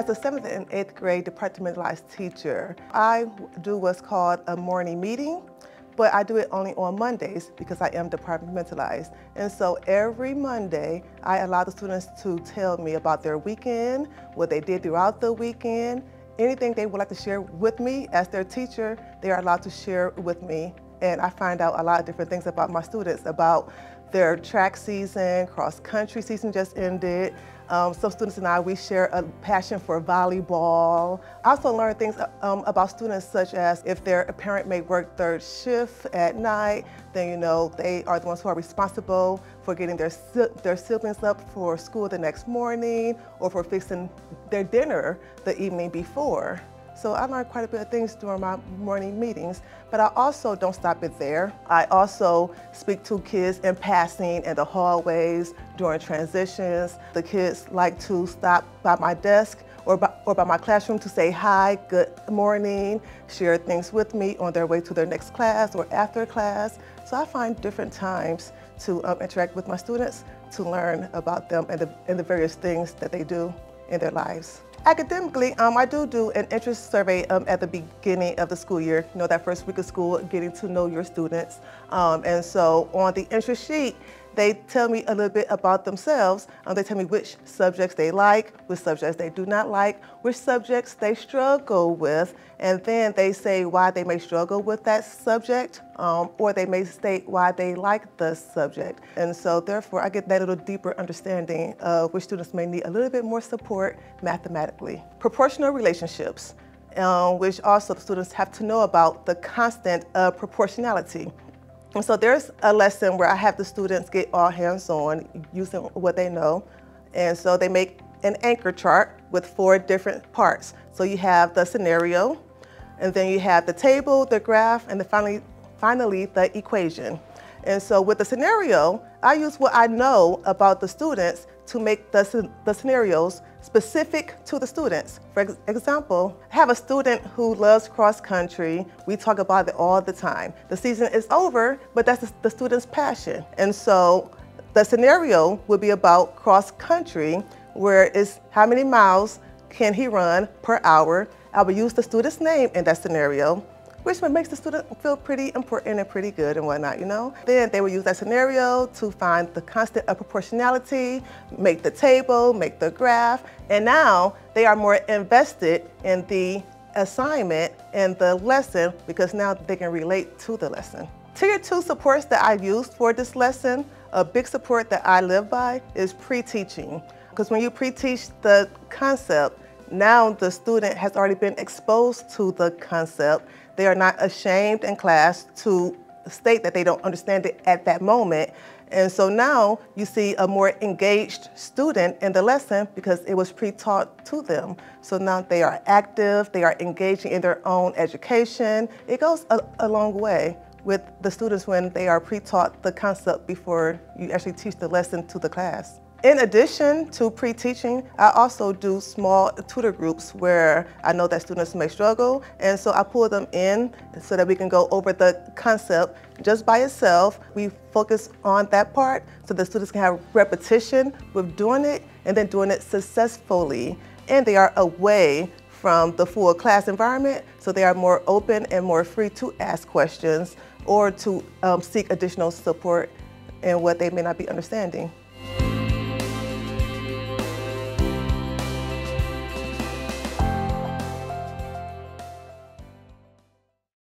As a 7th and 8th grade departmentalized teacher, I do what's called a morning meeting, but I do it only on Mondays because I am departmentalized. And so every Monday, I allow the students to tell me about their weekend, what they did throughout the weekend, anything they would like to share with me as their teacher, they are allowed to share with me. And I find out a lot of different things about my students, about their track season, cross-country season just ended. Some students and I, we share a passion for volleyball. I also learn things about students such as if their parent may work third shift at night, then they are the ones who are responsible for getting their siblings up for school the next morning or for fixing their dinner the evening before. So I learned quite a bit of things during my morning meetings, but I also don't stop it there. I also speak to kids in passing in the hallways during transitions. The kids like to stop by my desk or by my classroom to say hi, good morning, share things with me on their way to their next class or after class. So I find different times to interact with my students to learn about them and the various things that they do in their lives. Academically, I do an interest survey at the beginning of the school year, that first week of school, getting to know your students. And so on the interest sheet, they tell me a little bit about themselves. They tell me which subjects they like, which subjects they do not like, which subjects they struggle with, and then they say why they may struggle with that subject, or they may state why they like the subject. And so therefore, I get that little deeper understanding of which students may need a little bit more support mathematically. Proportional relationships, which also the students have to know about the constant of proportionality. And so there's a lesson where I have the students get all hands-on using what they know. And so they make an anchor chart with 4 different parts. So you have the scenario, and then you have the table, the graph, and then finally the equation. And so with the scenario, I use what I know about the students to make the scenarios specific to the students. For example, I have a student who loves cross country. We talk about it all the time. The season is over, but that's the student's passion. And so the scenario would be about cross country, where it's how many miles can he run per hour. I would use the student's name in that scenario, which makes the student feel pretty important and pretty good and whatnot, Then they will use that scenario to find the constant of proportionality, make the table, make the graph, and now they are more invested in the assignment and the lesson because now they can relate to the lesson. Tier 2 supports that I used for this lesson, a big support that I live by is pre-teaching. Because when you pre-teach the concept, now the student has already been exposed to the concept. They are not ashamed in class to state that they don't understand it at that moment. And so now you see a more engaged student in the lesson because it was pre-taught to them. So now they are active, they are engaging in their own education. It goes a long way with the students when they are pre-taught the concept before you actually teach the lesson to the class. In addition to pre-teaching, I also do small tutor groups where I know that students may struggle, and so I pull them in so that we can go over the concept just by itself. We focus on that part so the students can have repetition with doing it and then doing it successfully. And they are away from the full class environment, so they are more open and more free to ask questions or to seek additional support in what they may not be understanding.